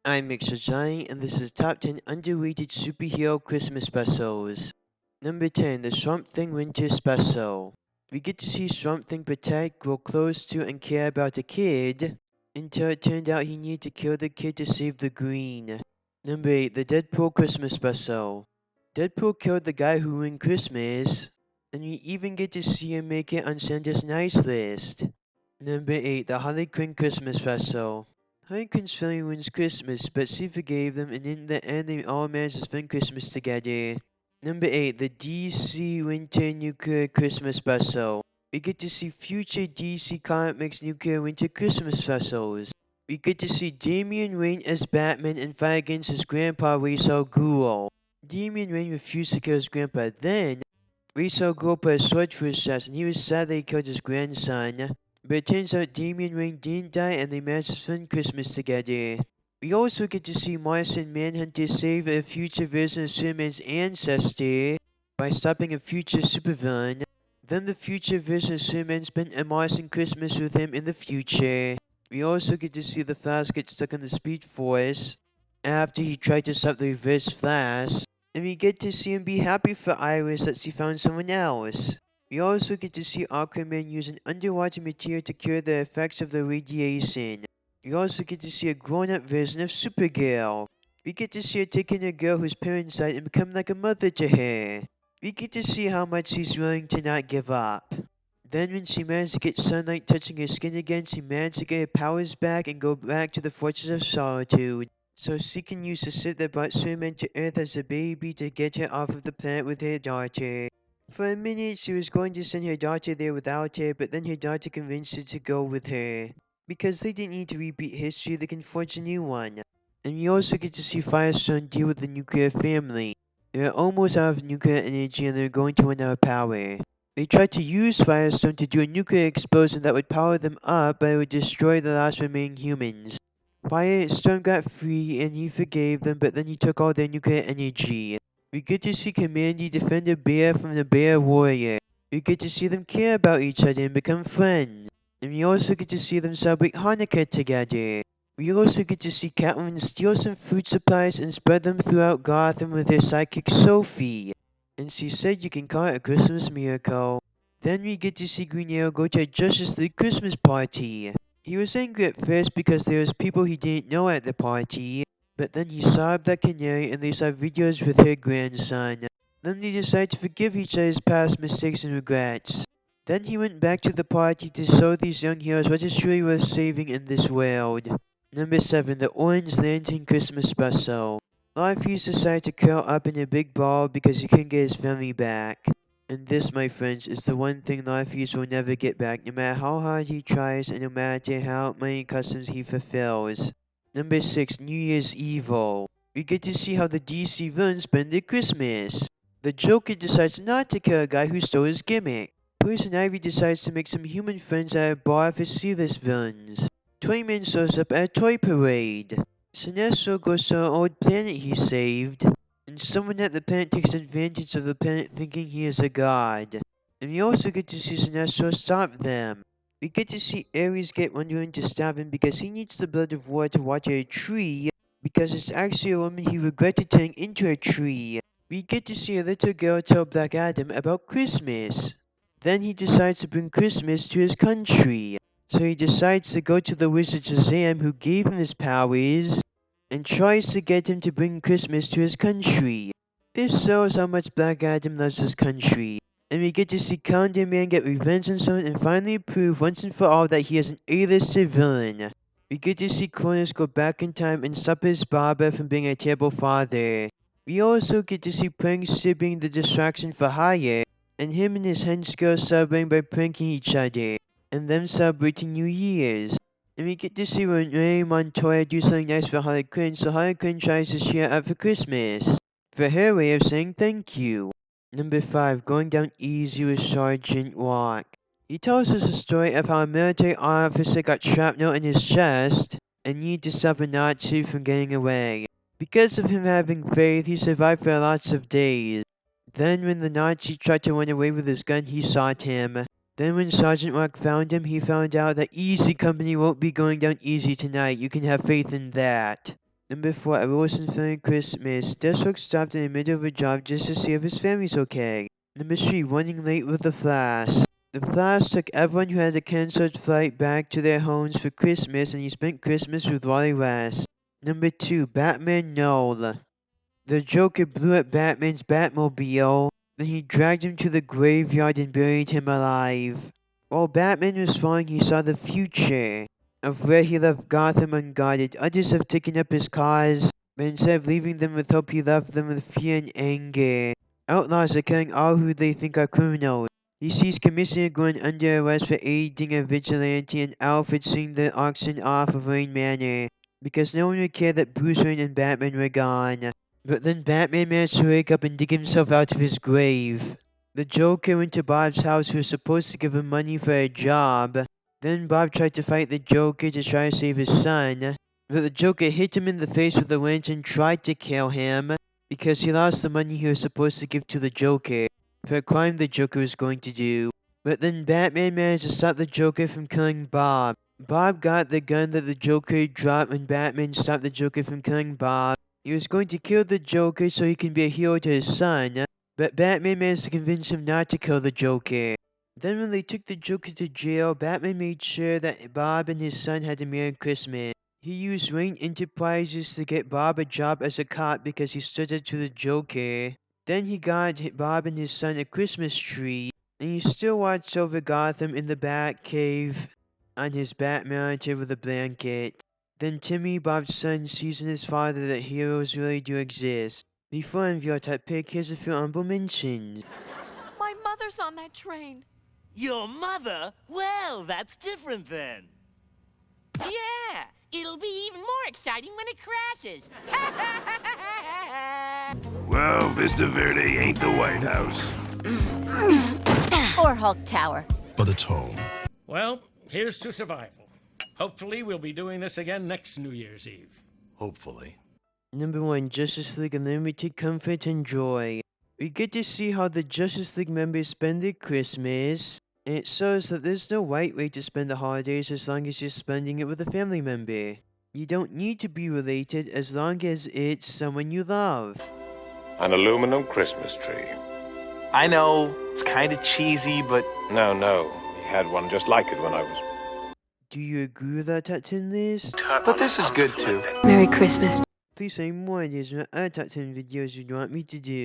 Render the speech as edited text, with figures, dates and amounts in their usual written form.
I'm Mixer Giant, and this is Top 10 Underrated Superhero Christmas Specials. Number 10, The Swamp Thing Winter Special. We get to see Swamp Thing protect, grow close to, and care about a kid, until it turned out he needed to kill the kid to save the green. Number 8, The Deadpool Christmas Special. Deadpool killed the guy who ruined Christmas, and we even get to see him make it on Santa's nice list. Number 8, The Harley Quinn Christmas Special. Harley Quinn's family ruins Christmas, but she forgave them, and in the end, they all managed to spend Christmas together. Number 8, the DC Winter Nuclear Christmas Special. We get to see future DC Comics Nuclear Winter Christmas Specials. We get to see Damian Wayne as Batman and fight against his grandpa, Ra's al Ghul. Damian Wayne refused to kill his grandpa. Then, Ra's al Ghul put a sword through his chest, and he was sad that he killed his grandson. But it turns out Damian Wayne didn't die, and they managed to spend Christmas together. We also get to see Martian Manhunter save a future version of Superman's ancestor by stopping a future supervillain. Then the future version of Superman spent a Martian Christmas with him in the future. We also get to see the Flash get stuck on the Speed Force after he tried to stop the Reverse Flash. And we get to see him be happy for Iris that she found someone else. We also get to see Aquaman use an underwater material to cure the effects of the radiation. We also get to see a grown-up version of Supergirl. We get to see her take in a girl whose parents died and become like a mother to her. We get to see how much she's willing to not give up. Then when she managed to get sunlight touching her skin again, she managed to get her powers back and go back to the Fortress of Solitude, so she can use the suit that brought Superman to Earth as a baby to get her off of the planet with her daughter. For a minute, she was going to send her daughter there without her, but then her daughter convinced her to go with her. Because they didn't need to repeat history, they can forge a new one. And we also get to see Firestone deal with the nuclear family. They're almost out of nuclear energy and they're going to run out of power. They tried to use Firestone to do a nuclear explosion that would power them up, but it would destroy the last remaining humans. Firestorm got free and he forgave them, but then he took all their nuclear energy. We get to see Commandy defend a bear from the bear warrior. We get to see them care about each other and become friends. And we also get to see them celebrate Hanukkah together. We also get to see Catwoman steal some food supplies and spread them throughout Gotham with her sidekick Sophie. And she said you can call it a Christmas miracle. Then we get to see Green Arrow go to a Justice League Christmas party. He was angry at first because there was people he didn't know at the party, but then he saw Black Canary and they saw videos with her grandson. Then they decided to forgive each other's past mistakes and regrets. Then he went back to the party to show these young heroes what is truly worth saving in this world. Number 7, the Orange Lantern Christmas Special. Liefeld decided to curl up in a big ball because he couldn't get his family back. And this, my friends, is the one thing Liefeld will never get back, no matter how hard he tries and no matter how many customs he fulfills. Number 6, New Year's Evil. We get to see how the DC villains spend their Christmas. The Joker decides not to kill a guy who stole his gimmick. Poison Ivy decides to make some human friends at a bar for C-list villains. Toyman shows up at a toy parade. Sinestro goes to an old planet he saved, and someone at the planet takes advantage of the planet thinking he is a god. And we also get to see Sinestro stop them. We get to see Ares get Wonder Woman to stop him because he needs the blood of water to water a tree, because it's actually a woman he regretted turning into a tree. We get to see a little girl tell Black Adam about Christmas. Then he decides to bring Christmas to his country. So he decides to go to the wizard Shazam who gave him his powers and tries to get him to bring Christmas to his country. This shows how much Black Adam loves his country. And we get to see Calendar Man get revenge on someone and finally prove once and for all that he is an A-lister villain. We get to see Cronus go back in time and stop his barber from being a terrible father. We also get to see Prankster being the distraction for hire, and him and his hench girl celebrating by pranking each other, and them celebrating New Year's. And we get to see Renee Montoya do something nice for Harley Quinn, so Harley Quinn tries to cheer out for Christmas, for her way of saying thank you. Number 5, Going Down Easy with Sergeant Rock. He tells us a story of how a military officer got shrapnel in his chest and needed to stop a Nazi from getting away. Because of him having faith, he survived for lots of days. Then when the Nazi tried to run away with his gun, he shot him. Then when Sergeant Rock found him, he found out that Easy Company won't be going down easy tonight. You can have faith in that. Number 4, A Rosenfeld Christmas. Deathstroke stopped in the middle of a job just to see if his family's okay. Number 3, Running Late with the Flash. The Flash took everyone who had a cancelled flight back to their homes for Christmas, and he spent Christmas with Wally West. Number 2, Batman Noel. The Joker blew up Batman's Batmobile, then he dragged him to the graveyard and buried him alive. While Batman was falling, he saw the future of where he left Gotham unguarded. Others have taken up his cause, but instead of leaving them with hope, he left them with fear and anger. Outlaws are killing all who they think are criminals. He sees Commissioner Gordon under arrest for aiding a vigilante, and Alfred seeing the auction off of Wayne Manor, because no one would care that Bruce Wayne and Batman were gone. But then Batman managed to wake up and dig himself out of his grave. The Joker went to Bob's house, who was supposed to give him money for a job. Then Bob tried to fight the Joker to try to save his son, but the Joker hit him in the face with a wrench and tried to kill him because he lost the money he was supposed to give to the Joker for a crime the Joker was going to do. But then Batman managed to stop the Joker from killing Bob. Bob got the gun that the Joker dropped when Batman stopped the Joker from killing Bob. He was going to kill the Joker so he can be a hero to his son, but Batman managed to convince him not to kill the Joker. Then when they took the Joker to jail, Batman made sure that Bob and his son had a Merry Christmas. He used Wayne Enterprises to get Bob a job as a cop because he stood up to the Joker. Then he got Bob and his son a Christmas tree, and he still watched over Gotham in the Batcave on his Bat monitor with a blanket. Then Timmy, Bob's son, sees in his father that heroes really do exist. Before I end your top pick, here's a few honorable mentions. My mother's on that train. Your mother? Well, that's different then. Yeah, it'll be even more exciting when it crashes. Well, Vista Verde ain't the White House. Or Hulk Tower. But it's home. Well, here's to survival. Hopefully, we'll be doing this again next New Year's Eve. Hopefully. Number 1, Justice League Unlimited Comfort and Joy. We get to see how the Justice League members spend their Christmas, and it shows that there's no right way to spend the holidays as long as you're spending it with a family member. You don't need to be related as long as it's someone you love. An aluminum Christmas tree. I know, it's kind of cheesy, but... No, he had one just like it when I was... Do you agree with that top 10 list? But this is good too. Merry Christmas. Please say more ideas on other top 10 videos you'd want me to do.